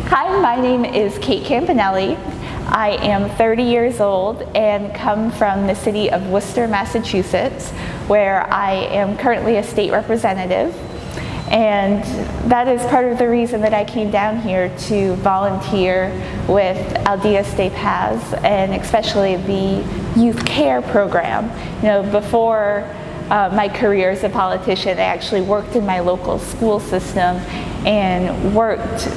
Hi, my name is Kate Campanale. I am 30 years old and come from the city of Worcester, Massachusetts, where I am currently a state representative. And that is part of the reason that I came down here to volunteer with Aldeas de Paz, and especially the youth care program. You know, before my career as a politician, I actually worked in my local school system and worked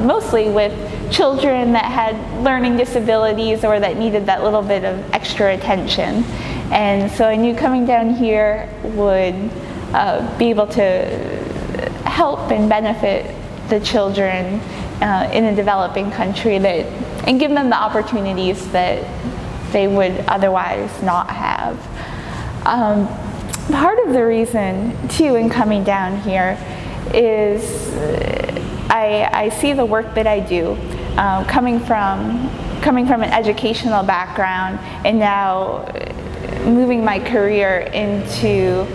mostly with children that had learning disabilities or that needed that little bit of extra attention. And so I knew coming down here would be able to help and benefit the children in a developing country and give them the opportunities that they would otherwise not have. Part of the reason too in coming down here is I see the work that I do coming from an educational background and now moving my career into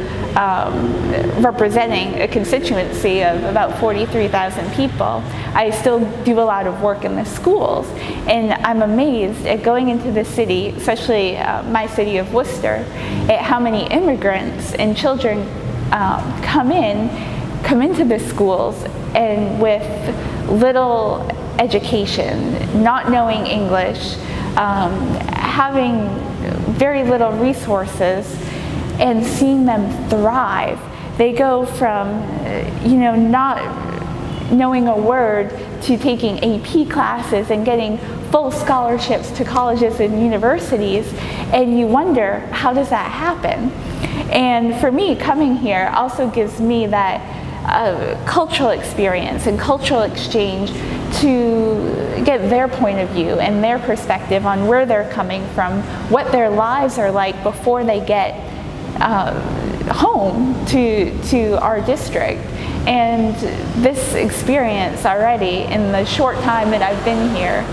representing a constituency of about 43,000 people. I still do a lot of work in the schools, and I'm amazed at going into the city, especially my city of Worcester, at how many immigrants and children come into the schools and with little education, not knowing English, having very little resources, and seeing them thrive. They go from not knowing a word to taking AP classes and getting full scholarships to colleges and universities, and you wonder, how does that happen? And for me, coming here also gives me that cultural experience and cultural exchange to get their point of view and their perspective on where they're coming from, what their lives are like before they get home to our district. And this experience already, in the short time that I've been here,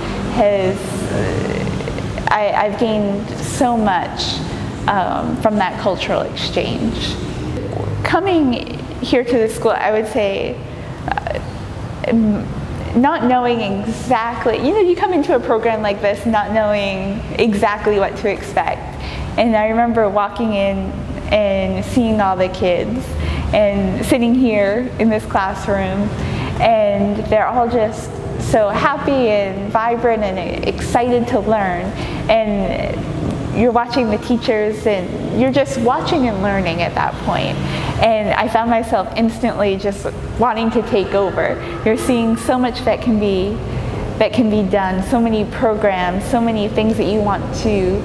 I've gained so much from that cultural exchange. Coming here to the school, I would say not knowing exactly, you come into a program like this not knowing exactly what to expect. And I remember walking in and seeing all the kids and sitting here in this classroom, and they're all just so happy and vibrant and excited to learn. And you're watching the teachers and you're just watching and learning at that point. And I found myself instantly just wanting to take over. You're seeing so much that can be done, so many programs, so many things that you want to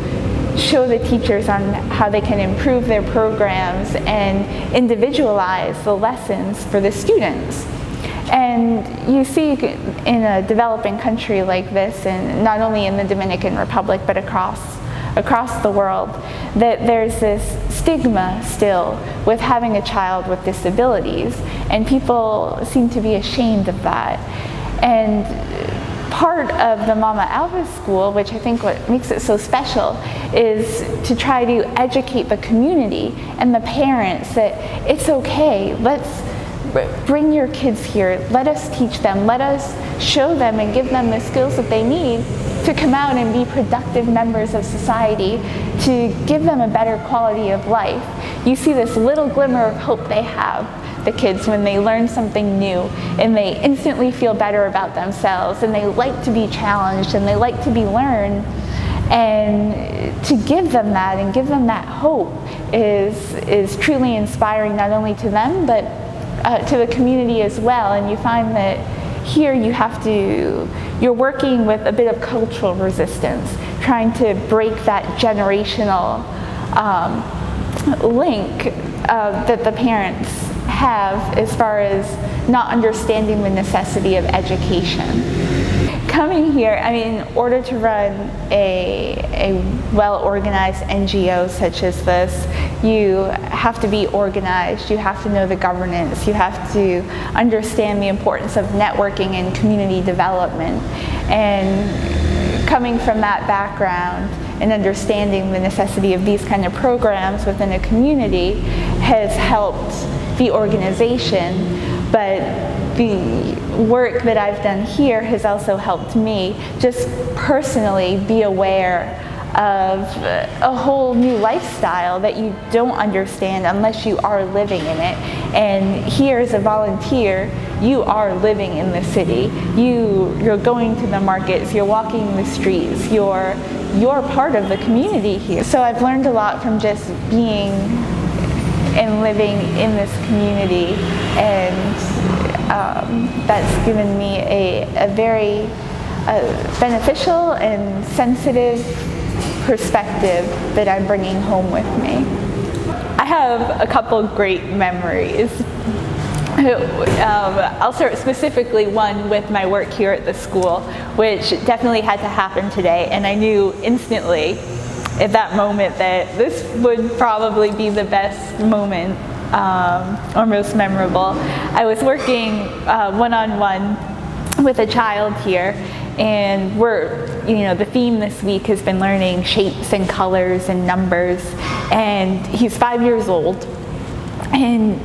show the teachers on how they can improve their programs and individualize the lessons for the students. And you see in a developing country like this, and not only in the Dominican Republic but across the world, that there's this stigma still with having a child with disabilities, and people seem to be ashamed of that. And part of the Mama Elba School, which I think what makes it so special, is to try to educate the community and the parents that it's okay, let's bring your kids here, let us teach them, let us show them and give them the skills that they need to come out and be productive members of society, to give them a better quality of life. You see this little glimmer of hope they have, the kids, when they learn something new and they instantly feel better about themselves and they like to be challenged and they like to be learned. And to give them that and give them that hope is truly inspiring, not only to them but to the community as well. And you find that here you're working with a bit of cultural resistance, trying to break that generational link that the parents have as far as not understanding the necessity of education. Coming here, in order to run a well-organized NGO such as this, you have to be organized, you have to know the governance, you have to understand the importance of networking and community development. And coming from that background and understanding the necessity of these kind of programs within a community has helped the organization, but the work that I've done here has also helped me just personally be aware of a whole new lifestyle that you don't understand unless you are living in it. And here as a volunteer, you are living in the city. You're going to the markets, you're walking the streets, you're part of the community here. So I've learned a lot from just being and living in this community, and that's given me a very beneficial and sensitive perspective that I'm bringing home with me. I have a couple great memories. I'll start specifically one with my work here at the school, which definitely had to happen today, and I knew instantly at that moment that this would probably be the best moment or most memorable. I was working one-on-one with a child here, and the theme this week has been learning shapes and colors and numbers, and he's 5 years old, and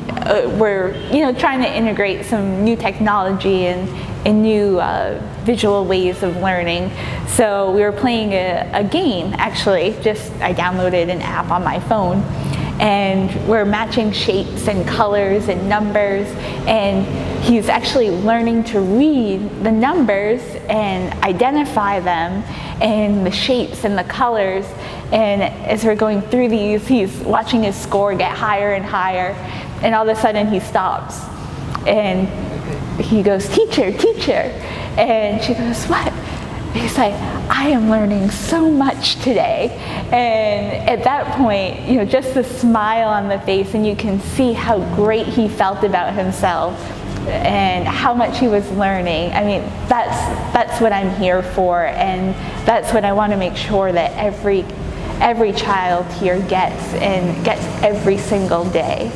we're trying to integrate some new technology and new visual ways of learning. So we were playing a game, actually. I downloaded an app on my phone, and we're matching shapes and colors and numbers, and he's actually learning to read the numbers and identify them and the shapes and the colors. And as we're going through these, he's watching his score get higher and higher, and all of a sudden he stops and he goes, "Teacher, teacher," and she goes, "What?" He's like, "I am learning so much today." And at that point, just the smile on the face, and you can see how great he felt about himself and how much he was learning. I mean, that's what I'm here for, and that's what I want to make sure that every child here gets every single day.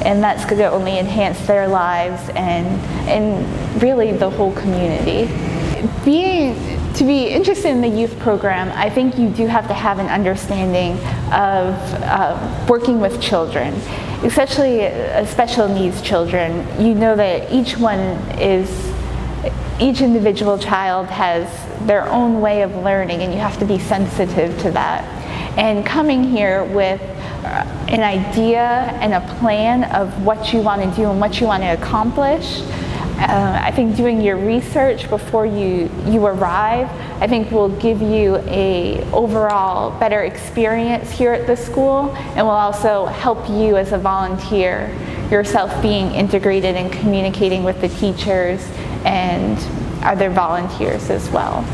And that's going to only enhance their lives and really the whole community. To be interested in the youth program, I think you do have to have an understanding of working with children, especially special needs children. You know that each individual child has their own way of learning, and you have to be sensitive to that. And coming here with an idea and a plan of what you want to do and what you want to accomplish, I think doing your research before you arrive, I think will give you a overall better experience here at the school, and will also help you as a volunteer yourself being integrated and communicating with the teachers and other volunteers as well.